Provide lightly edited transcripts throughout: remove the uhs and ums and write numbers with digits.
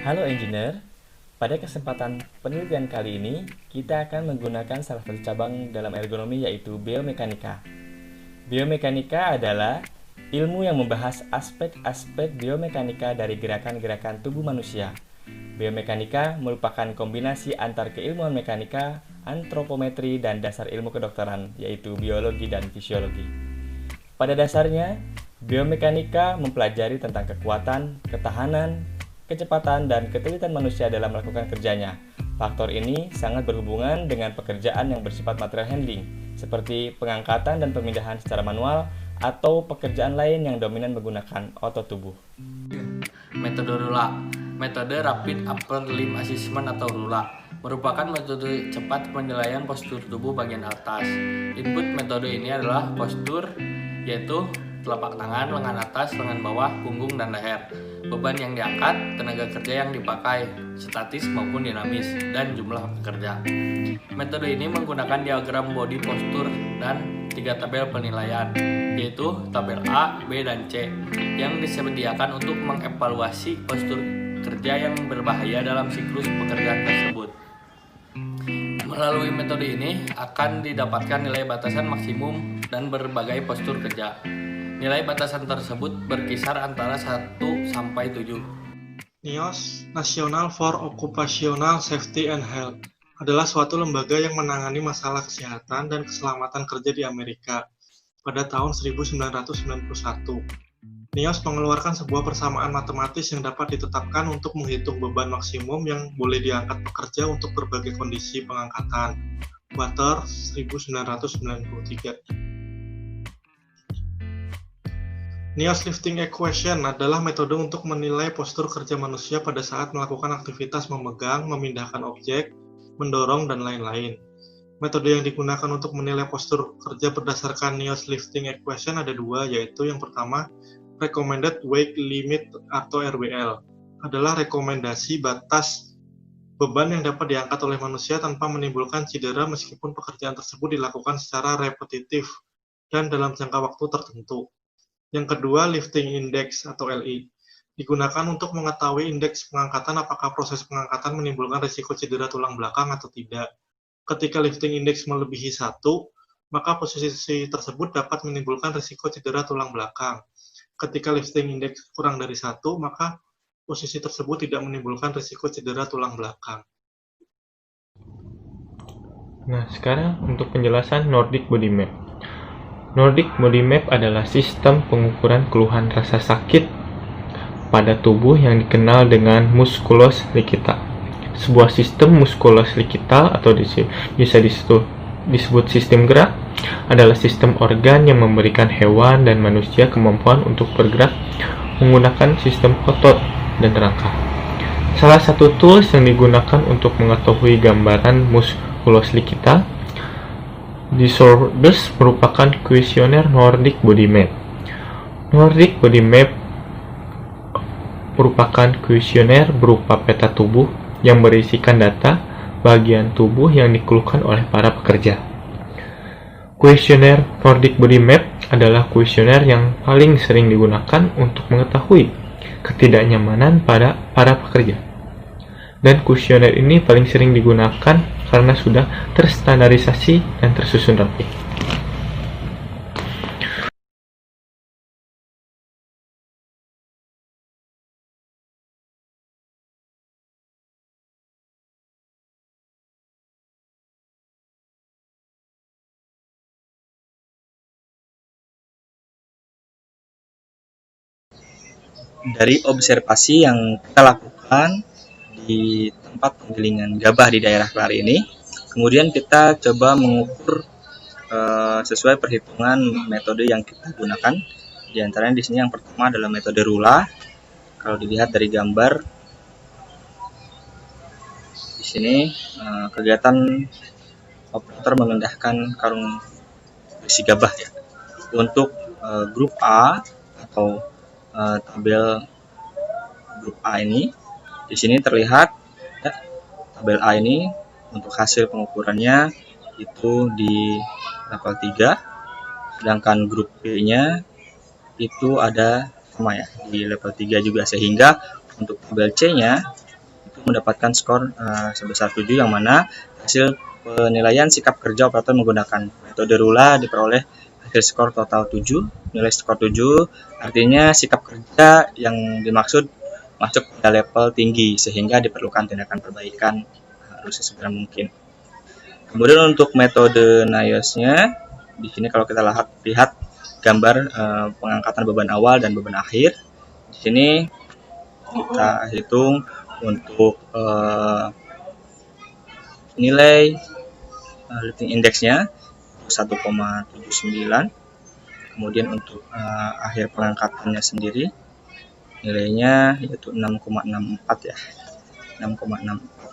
Halo engineer, pada kesempatan penelitian kali ini kita akan menggunakan salah satu cabang dalam ergonomi yaitu biomekanika. Biomekanika adalah ilmu yang membahas aspek-aspek biomekanika dari gerakan-gerakan tubuh manusia. Biomekanika merupakan kombinasi antar keilmuan mekanika, antropometri, dan dasar ilmu kedokteran yaitu biologi dan fisiologi. Pada dasarnya, biomekanika mempelajari tentang kekuatan, ketahanan, kecepatan, dan ketelitian manusia dalam melakukan kerjanya. Faktor ini sangat berhubungan dengan pekerjaan yang bersifat material handling, seperti pengangkatan dan pemindahan secara manual, atau pekerjaan lain yang dominan menggunakan otot tubuh. Metode RULA, metode Rapid Upper Limb Assessment atau RULA, merupakan metode cepat penilaian postur tubuh bagian atas. Input metode ini adalah postur, yaitu telapak tangan, lengan atas, lengan bawah, punggung, dan leher. Beban yang diangkat, tenaga kerja yang dipakai, statis maupun dinamis, dan jumlah pekerja. Metode ini menggunakan diagram body postur dan 3 tabel penilaian, yaitu tabel A, B, dan C, yang disediakan untuk mengevaluasi postur kerja yang berbahaya dalam siklus pekerjaan tersebut. Melalui metode ini akan didapatkan nilai batasan maksimum dan berbagai postur kerja. Nilai batasan tersebut berkisar antara 1 sampai 7. NIOSH, National for Occupational Safety and Health, adalah suatu lembaga yang menangani masalah kesehatan dan keselamatan kerja di Amerika pada tahun 1991. NIOSH mengeluarkan sebuah persamaan matematis yang dapat ditetapkan untuk menghitung beban maksimum yang boleh diangkat pekerja untuk berbagai kondisi pengangkatan. Water 1993. NIOSH Lifting Equation adalah metode untuk menilai postur kerja manusia pada saat melakukan aktivitas memegang, memindahkan objek, mendorong, dan lain-lain. Metode yang digunakan untuk menilai postur kerja berdasarkan NIOSH Lifting Equation ada 2, yaitu yang pertama, Recommended Weight Limit atau RWL, adalah rekomendasi batas beban yang dapat diangkat oleh manusia tanpa menimbulkan cedera meskipun pekerjaan tersebut dilakukan secara repetitif dan dalam jangka waktu tertentu. Yang kedua, Lifting Index atau LI, digunakan untuk mengetahui indeks pengangkatan apakah proses pengangkatan menimbulkan risiko cedera tulang belakang atau tidak. Ketika lifting index melebihi 1, maka posisi tersebut dapat menimbulkan risiko cedera tulang belakang. Ketika lifting index kurang dari 1, maka posisi tersebut tidak menimbulkan risiko cedera tulang belakang. Nah, sekarang untuk penjelasan Nordic Body Map. Nordic Body Map adalah sistem pengukuran keluhan rasa sakit pada tubuh yang dikenal dengan musculus liquital. Sebuah sistem musculus liquital atau bisa disebut sistem gerak adalah sistem organ yang memberikan hewan dan manusia kemampuan untuk bergerak menggunakan sistem otot dan rangka. Salah satu tools yang digunakan untuk mengetahui gambaran musculus liquital disorders merupakan kuesioner Nordic Body Map. Nordic Body Map merupakan kuesioner berupa peta tubuh yang berisikan data bagian tubuh yang dikeluhkan oleh para pekerja. Kuesioner Nordic Body Map adalah kuesioner yang paling sering digunakan untuk mengetahui ketidaknyamanan pada para pekerja. Dan kuesioner ini paling sering digunakan karena sudah terstandarisasi dan tersusun rapi. Dari observasi yang kita lakukan di tempat penggilingan gabah di daerah Kelari ini, kemudian kita coba mengukur sesuai perhitungan metode yang kita gunakan, Di antaranya di sini yang pertama adalah metode RULA. Kalau dilihat dari gambar di sini, kegiatan operator memindahkan karung berisi gabah ya. Untuk grup A atau tabel grup A ini, di sini terlihat ya, tabel A ini untuk hasil pengukurannya itu di level 3, sedangkan grup B-nya itu ada sama ya di level 3 juga, sehingga untuk tabel C-nya itu mendapatkan skor sebesar 7, yang mana hasil penilaian sikap kerja operator menggunakan metode RULA diperoleh hasil skor total 7, nilai skor 7, artinya sikap kerja yang dimaksud masuk pada level tinggi sehingga diperlukan tindakan perbaikan harus sesegera mungkin. Kemudian untuk metode NIOSH-nya, di sini kalau kita lihat gambar pengangkatan beban awal dan beban akhir. Di sini kita hitung untuk nilai lifting index-nya 1,79. Kemudian untuk akhir pengangkatannya sendiri nilainya yaitu 6,64 ya. 6,64.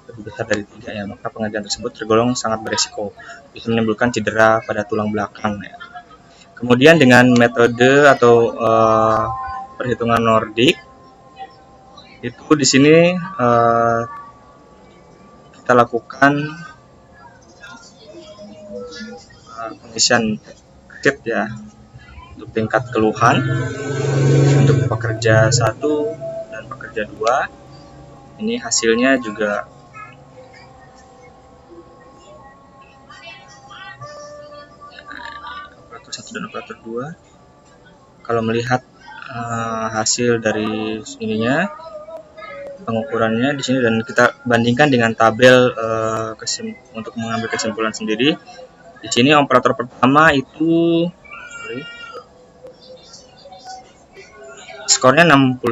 Lebih besar dari 3 ya, maka pengerjaan tersebut tergolong sangat beresiko, bisa menimbulkan cedera pada tulang belakang ya. Kemudian dengan metode atau perhitungan Nordik itu di sini kita lakukan pengisian kit ya untuk tingkat keluhan untuk pekerja 1 dan pekerja 2. Ini hasilnya juga operator 1 dan operator 2. Kalau melihat hasil dari ininya pengukurannya di sini dan kita bandingkan dengan tabel untuk mengambil kesimpulan sendiri. Di sini operator pertama itu skornya 61,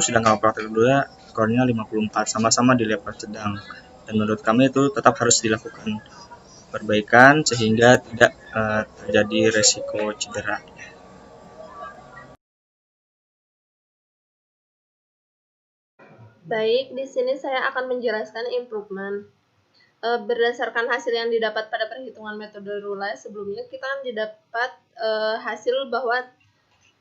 sedangkan operator kedua skornya 54, sama-sama di level sedang. Dan menurut kami itu tetap harus dilakukan perbaikan sehingga tidak terjadi resiko cedera. Baik, di sini saya akan menjelaskan improvement. Berdasarkan hasil yang didapat pada perhitungan metode RULA sebelumnya, kita kan didapat hasil bahwa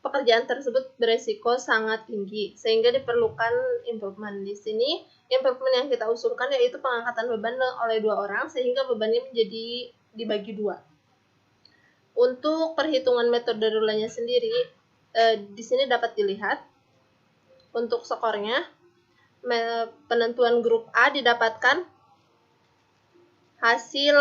pekerjaan tersebut beresiko sangat tinggi, sehingga diperlukan improvement. Di sini, improvement yang kita usulkan yaitu pengangkatan beban oleh 2 orang, sehingga bebannya menjadi dibagi 2. Untuk perhitungan metode RULA-nya sendiri, di sini dapat dilihat untuk skornya. Penentuan grup A didapatkan hasil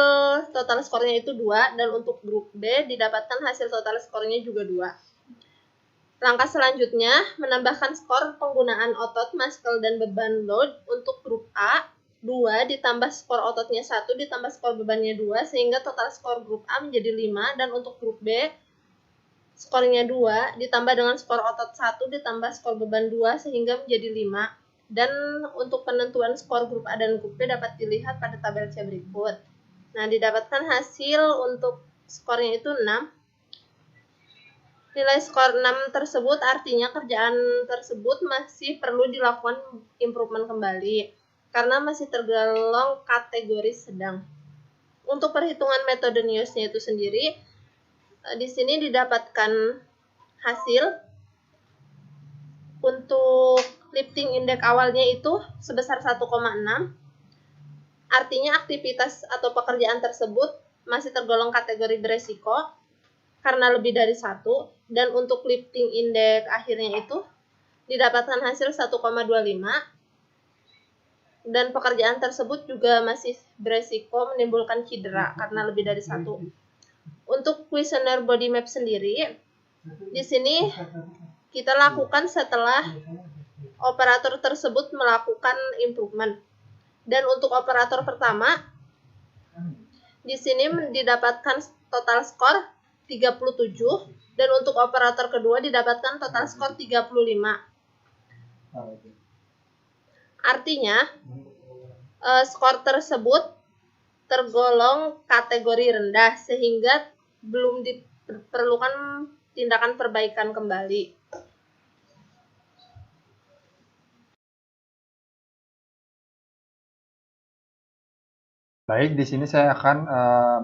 total skornya itu 2, dan untuk grup B didapatkan hasil total skornya juga 2. Langkah selanjutnya, menambahkan skor penggunaan otot, muscle, dan beban load. Untuk grup A, 2 ditambah skor ototnya 1 ditambah skor bebannya 2, sehingga total skor grup A menjadi 5, dan untuk grup B, skornya 2 ditambah dengan skor otot 1 ditambah skor beban 2, sehingga menjadi 5. Dan untuk penentuan skor grup A dan grup B dapat dilihat pada tabel C berikut. Nah, didapatkan hasil untuk skornya itu 6. Nilai skor 6 tersebut artinya kerjaan tersebut masih perlu dilakukan improvement kembali, karena masih tergolong kategori sedang. Untuk perhitungan metode NIOSH-nya itu sendiri, di sini didapatkan hasil untuk lifting index awalnya itu sebesar 1,6. Artinya aktivitas atau pekerjaan tersebut masih tergolong kategori beresiko karena lebih dari 1. Dan untuk lifting index akhirnya itu didapatkan hasil 1,25. Dan pekerjaan tersebut juga masih beresiko menimbulkan cedera karena lebih dari 1. Untuk kuesioner body map sendiri, di sini kita lakukan setelah operator tersebut melakukan improvement. Dan untuk operator pertama, di sini didapatkan total skor 37, dan untuk operator kedua didapatkan total skor 35. Artinya, skor tersebut tergolong kategori rendah, sehingga belum Perlukan tindakan perbaikan kembali. Baik, di sini saya akan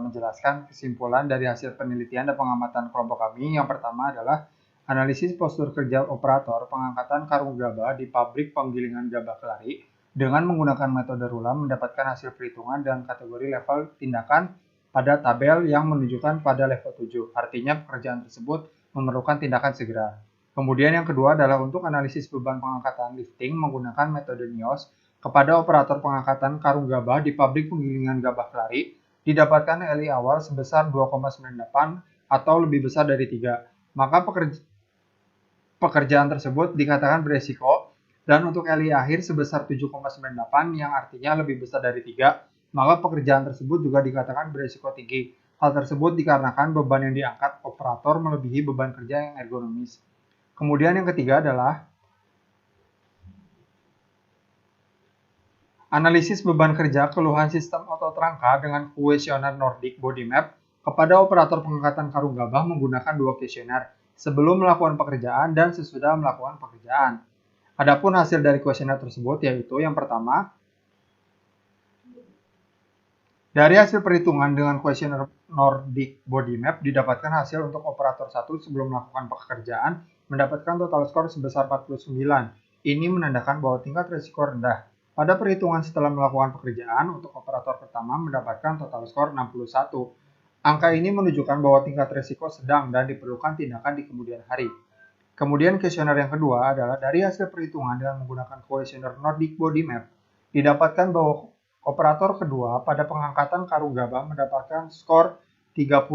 menjelaskan kesimpulan dari hasil penelitian dan pengamatan kelompok kami. Yang pertama adalah analisis postur kerja operator pengangkatan karung gabah di pabrik penggilingan gabah Kelari dengan menggunakan metode RULA mendapatkan hasil perhitungan dan kategori level tindakan pada tabel yang menunjukkan pada level 7. Artinya pekerjaan tersebut memerlukan tindakan segera. Kemudian yang kedua adalah untuk analisis beban pengangkatan lifting menggunakan metode NIOS kepada operator pengangkatan karung gabah di pabrik penggilingan gabah Kelari didapatkan LI awal sebesar 2,98 atau lebih besar dari 3. Maka pekerjaan tersebut dikatakan beresiko, dan untuk LI akhir sebesar 7,98 yang artinya lebih besar dari 3, maka pekerjaan tersebut juga dikatakan beresiko tinggi. Hal tersebut dikarenakan beban yang diangkat operator melebihi beban kerja yang ergonomis. Kemudian yang ketiga adalah analisis beban kerja keluhan sistem otot rangka dengan kuesioner Nordic Body Map kepada operator pengangkatan karung gabah menggunakan 2 kuesioner sebelum melakukan pekerjaan dan sesudah melakukan pekerjaan. Adapun hasil dari kuesioner tersebut yaitu yang pertama, dari hasil perhitungan dengan kuesioner Nordic Body Map didapatkan hasil untuk operator 1 sebelum melakukan pekerjaan mendapatkan total skor sebesar 49. Ini menandakan bahwa tingkat risiko rendah. Pada perhitungan setelah melakukan pekerjaan, untuk operator pertama mendapatkan total skor 61. Angka ini menunjukkan bahwa tingkat risiko sedang dan diperlukan tindakan di kemudian hari. Kemudian kuesioner yang kedua adalah dari hasil perhitungan dengan menggunakan kuesioner Nordic Body Map, didapatkan bahwa operator kedua pada pengangkatan karung gabah mendapatkan skor 30.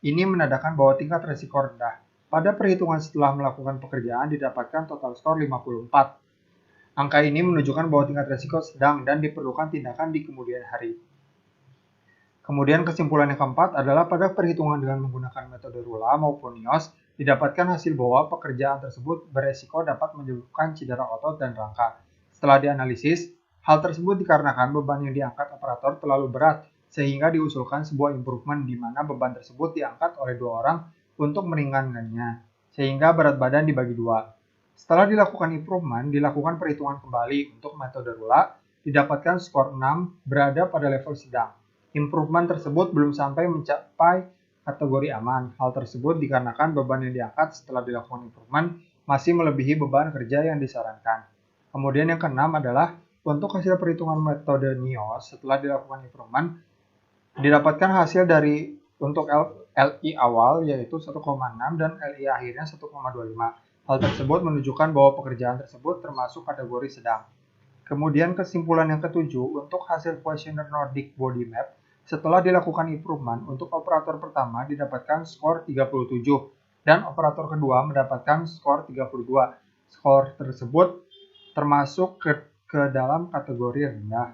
Ini menandakan bahwa tingkat risiko rendah. Pada perhitungan setelah melakukan pekerjaan didapatkan total skor 54. Angka ini menunjukkan bahwa tingkat risiko sedang dan diperlukan tindakan di kemudian hari. Kemudian kesimpulan yang keempat adalah pada perhitungan dengan menggunakan metode RULA maupun NIOS, didapatkan hasil bahwa pekerjaan tersebut beresiko dapat menyebabkan cedera otot dan rangka. Setelah dianalisis, hal tersebut dikarenakan beban yang diangkat operator terlalu berat, sehingga diusulkan sebuah improvement di mana beban tersebut diangkat oleh 2 orang untuk meringankannya, sehingga berat badan dibagi 2. Setelah dilakukan improvement, dilakukan perhitungan kembali untuk metode RULA, didapatkan skor 6 berada pada level sedang. Improvement tersebut belum sampai mencapai kategori aman. Hal tersebut dikarenakan beban yang diangkat setelah dilakukan improvement masih melebihi beban kerja yang disarankan. Kemudian yang keenam adalah untuk hasil perhitungan metode NIOS setelah dilakukan improvement, didapatkan hasil dari untuk LI awal yaitu 1,6 dan LI akhirnya 1,25. Hal tersebut menunjukkan bahwa pekerjaan tersebut termasuk kategori sedang. Kemudian kesimpulan yang ketujuh, untuk hasil kuesioner Nordic Body Map, setelah dilakukan improvement, untuk operator pertama didapatkan skor 37, dan operator kedua mendapatkan skor 32. Skor tersebut termasuk ke dalam kategori rendah.